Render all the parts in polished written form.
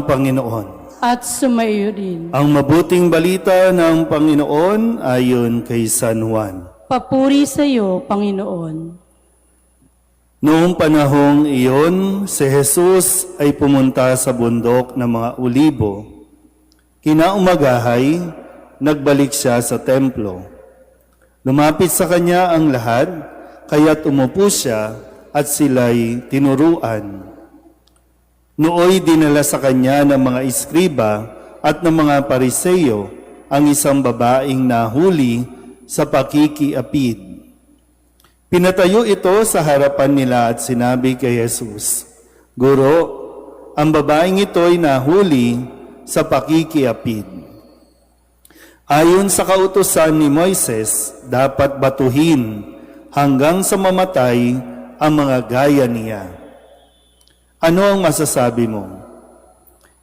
ang Panginoon. At sumaiyo rin. Ang mabuting balita ng Panginoon ayon kay San Juan. Papuri sa iyo, Panginoon. Noong panahong iyon, si Jesus ay pumunta sa bundok ng mga Olibo. Kinaumagahay, nagbalik siya sa templo. Lumapit sa kanya ang lahat, kaya't umupo siya at sila'y tinuruan. Nooy dinala sa kanya ng mga iskriba at ng mga pariseyo ang isang babaeng nahuli sa pakikiapid. Pinatayo ito sa harapan nila at sinabi kay Jesus, "Guro, ang babaeng ito'y nahuli sa pakikiapid. Ayon sa kautusan ni Moises, dapat batuhin hanggang sa mamatay ang mga gaya niya. Ano ang masasabi mo?"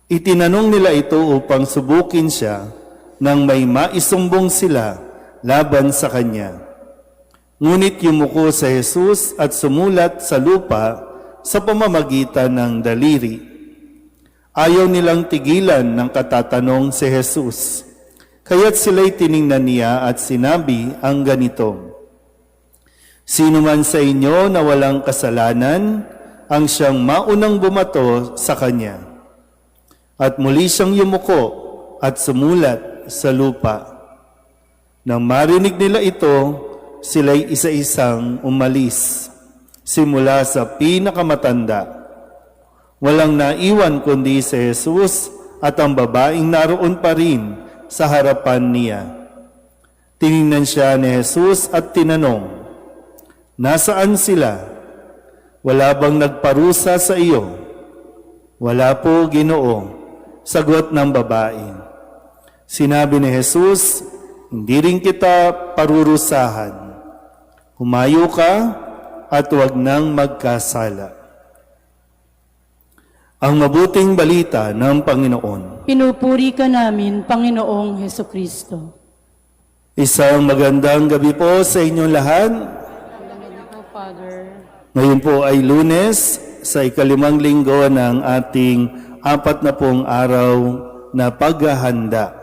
Itinanong nila ito upang subukin siya nang may maisumbong sila laban sa kanya. Ngunit yumuko sa Jesus at sumulat sa lupa sa pamamagitan ng daliri. Ayaw nilang tigilan ng katatanong si Jesus. Kaya't sila'y tiningnan niya at sinabi ang ganito, "Sino man sa inyo na walang kasalanan, ang siyang maunang bumato sa kanya." At muli siyang yumuko at sumulat sa lupa. Nang marinig nila ito, sila'y isa-isang umalis, simula sa pinakamatanda. Walang naiwan kundi si Jesus at ang babaeng naroon pa rin sa harapan niya. Tiningnan siya ni Jesus at tinanong, "Nasaan sila? Wala bang nagparusa sa iyo?" "Wala po, Ginoo," sagot ng babae. Sinabi ni Jesus, "Hindi rin kita parurusahan. Humayo ka at huwag nang magkasala." Ang mabuting balita ng Panginoon. Pinupuri ka namin, Panginoong Hesukristo. Isang magandang gabi po sa inyong lahat. Father. Ngayon po ay Lunes, sa ikalimang linggo ng ating 40 araw na paghahanda.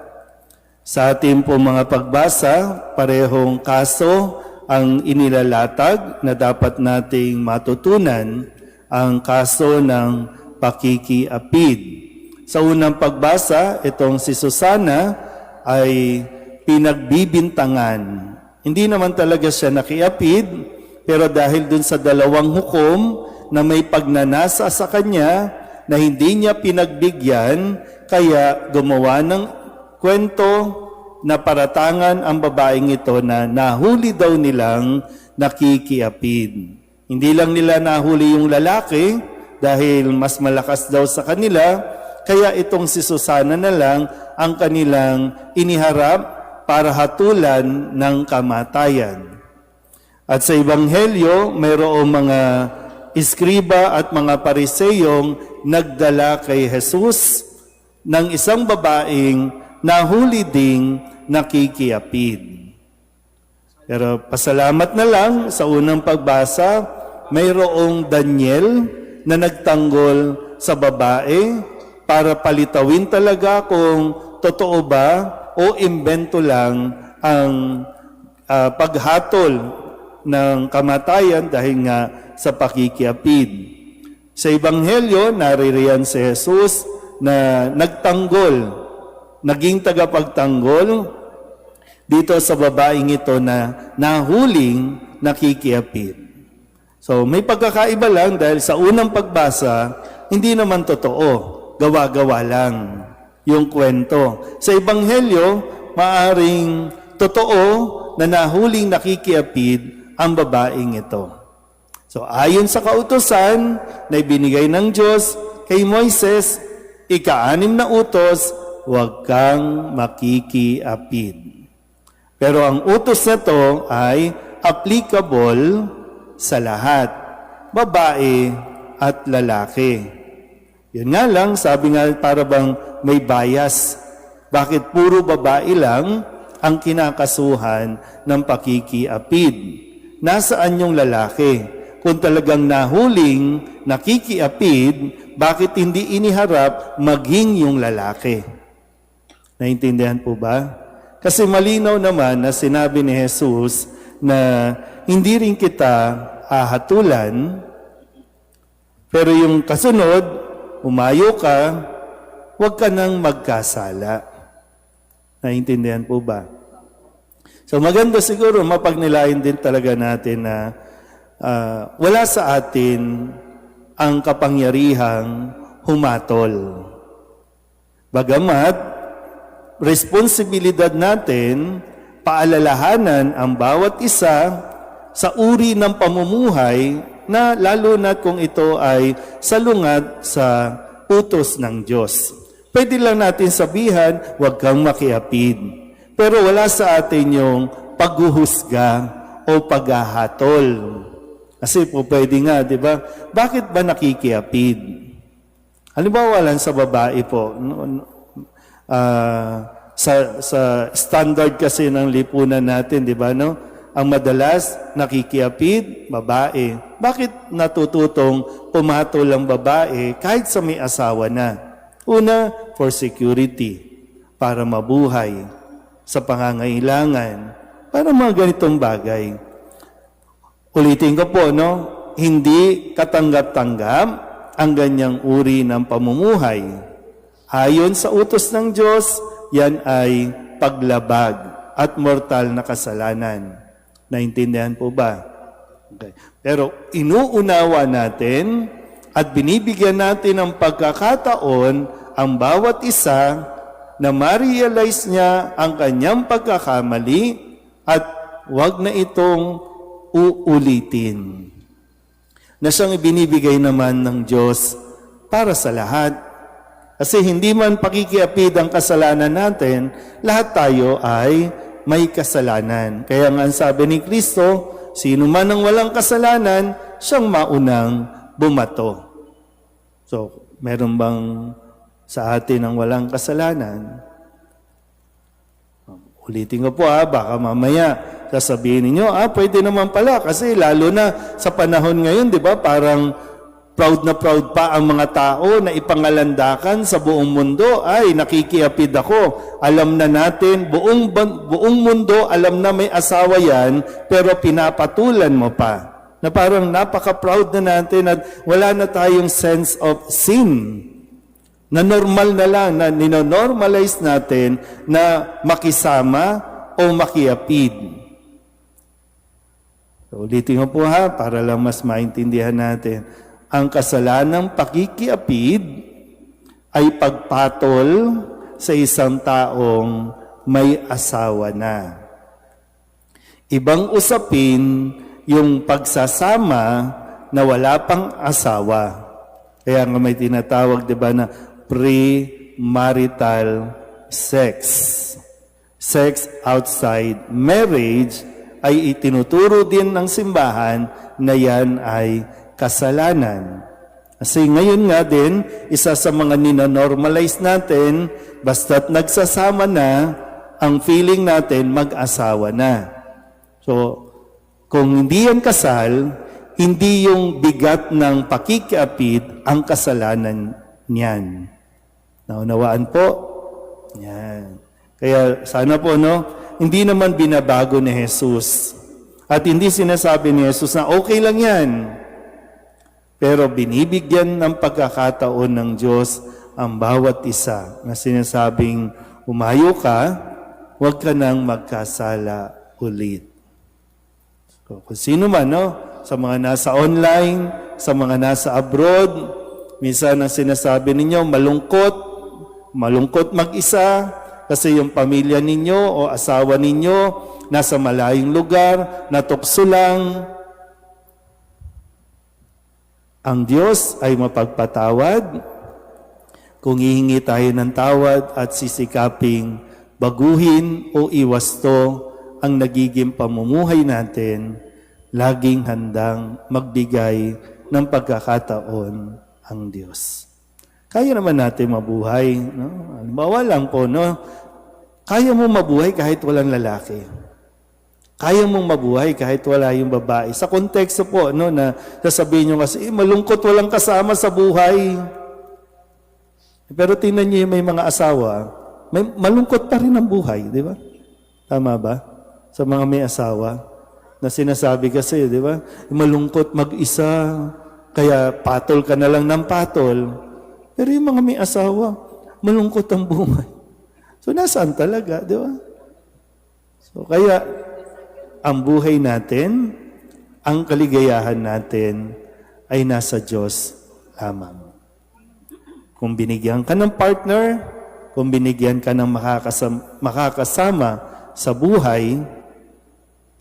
Sa ating po mga pagbasa, parehong kaso ang inilalatag na dapat nating matutunan, ang kaso ng pakikiapid. Sa unang pagbasa, itong si Susana ay pinagbibintangan. Hindi naman talaga siya nakiapid, pero dahil dun sa dalawang hukom na may pagnanasa sa kanya na hindi niya pinagbigyan, kaya gumawa ng kwento na paratangan ang babaeng ito na nahuli daw nilang nakikiapid. Hindi lang nila nahuli yung lalaki dahil mas malakas daw sa kanila, kaya itong si Susana na lang ang kanilang iniharap para hatulan ng kamatayan. At sa Ebanghelyo, mayroong mga iskriba at mga pariseyong nagdala kay Jesus ng isang babaeng nahuli ding nakikiapid. Pero pasalamat na lang sa unang pagbasa, mayroong Daniel na nagtanggol sa babae para palitawin talaga kung totoo ba o imbento lang ang paghatol ng kamatayan dahil nga sa pakikiapid. Sa Ebanghelyo, naririyan si Jesus na nagtanggol, naging tagapagtanggol dito sa babaeng ito na nahuling nakikiapid. So may pagkakaiba lang dahil sa unang pagbasa, hindi naman totoo, gawa-gawa lang yung kwento. Sa Ebanghelyo, maaring totoo na nahuling nakikiapid ang babaeng ito. So ayon sa kautusan na ibinigay ng Diyos kay Moises, ika-6 na utos, huwag kang makikiapid. Pero ang utos na to ay applicable sa lahat, babae at lalaki. Yun nga lang, sabi nga para bang may bias. Bakit puro babae lang ang kinakasuhan ng pakikiapid? Nasaan yung lalaki? kung talagang nahuling, nakikiapid, bakit hindi iniharap maging yung lalaki? Naintindihan po ba? Kasi malinaw naman na sinabi ni Jesus na hindi rin kita ahatulan, pero yung kasunod, umayo ka, huwag ka nang magkasala. Naintindihan po ba? So maganda siguro mapagnilayan din talaga natin na wala sa atin ang kapangyarihang humatol. Bagamat, responsibilidad natin, paalalahanan ang bawat isa sa uri ng pamumuhay na lalo na kung ito ay salungat sa utos ng Diyos. Pwede lang natin sabihan, huwag kang makiapid. Pero wala sa atin yung paghuhusga o paghahatol. Kasi po pwede nga, di ba? Bakit ba nakikiapid? Halimbawa lang sa babae po, sa standard kasi ng lipunan natin, di ba, no? Ang madalas nakikiapid, babae. Bakit natututong pumatol ang babae kahit sa may asawa na? Una, for security, para mabuhay, sa pangangailangan, para mga ganitong bagay. Ulitin ko po, no? Hindi katanggap-tanggap ang ganyang uri ng pamumuhay. Ayon sa utos ng Diyos, yan ay paglabag at mortal na kasalanan. Naintindihan po ba? Okay. Pero inuunawa natin at binibigyan natin ng pagkakataon ang bawat isa na ma-realize niya ang kanyang pagkakamali at wag na itong uulitin. Na siyang ibinibigay naman ng Diyos para sa lahat. Kasi hindi man pakikiapid ang kasalanan natin, lahat tayo ay may kasalanan. Kaya nga ang sabi ni Kristo, sino man ang walang kasalanan, siyang maunang bumato. So, meron bang sa atin ang walang kasalanan? Ulitin ko po baka mamaya sasabihin ninyo, pwede naman pala kasi lalo na sa panahon ngayon, di ba, parang proud na proud pa ang mga tao na ipangalandakan sa buong mundo, ay nakikiapid ako. Alam na natin, buong mundo alam na may asawa yan, pero pinapatulan mo pa. Na parang napaka-proud na natin at wala na tayong sense of sin. Na normal na lang, na ninonormalize natin na makisama o makiapid. So, ulitin ko po para lang mas maintindihan natin. Ang kasalanang pakikiapid ay pagpatol sa isang taong may asawa na. Ibang usapin yung pagsasama na wala pang asawa. Kaya nga may tinatawag, di ba, na pre-marital sex. Sex outside marriage ay itinuturo din ng simbahan na yan ay kasalanan. Kasi ngayon nga din, isa sa mga ninanormalize natin, basta't nagsasama na, ang feeling natin mag-asawa na. So, kung hindi yan kasal, hindi yung bigat ng pakikiapid ang kasalanan niyan. Naunawaan po? Yan. Kaya sana po, no, hindi naman binabago ni Jesus. At hindi sinasabi ni Jesus na okay lang yan. Pero binibigyan ng pagkakataon ng Diyos ang bawat isa na sinasabing, umayo ka, huwag ka nang magkasala ulit. So, kung sino man, no, sa mga nasa online, sa mga nasa abroad, minsan ang sinasabi ninyo, malungkot mag-isa, kasi yung pamilya ninyo o asawa ninyo nasa malayong lugar, natukso lang. Ang Diyos ay mapagpatawad kung hihingi tayo ng tawad at sisikaping baguhin o iwasto ang nagiging pamumuhay natin, laging handang magbigay ng pagkakataon ang Diyos. Kaya naman natin mabuhay. No? Halimbawa lang po, no? Kaya mo mabuhay kahit walang lalaki. Kaya mong mabuhay kahit wala yung babae. Sa konteksto po, no, na sasabihin nyo kasi, malungkot walang kasama sa buhay. Pero tingnan nyo yung may mga asawa, malungkot pa rin ang buhay, di ba? Tama ba? Sa mga may asawa, na sinasabi kasi, di ba? Malungkot mag-isa, kaya patol ka na lang ng patol. Pero yung mga may asawa, malungkot ang buhay. So, nasaan talaga, di ba? So, kaya, ang buhay natin, ang kaligayahan natin, ay nasa Diyos lamang. Kung binigyan ka ng partner, kung binigyan ka ng makakasama sa buhay,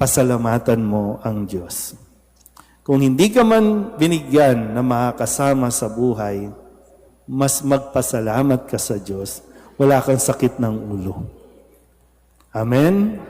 pasalamatan mo ang Diyos. Kung hindi ka man binigyan na makakasama sa buhay, mas magpasalamat ka sa Diyos. Wala kang sakit ng ulo. Amen?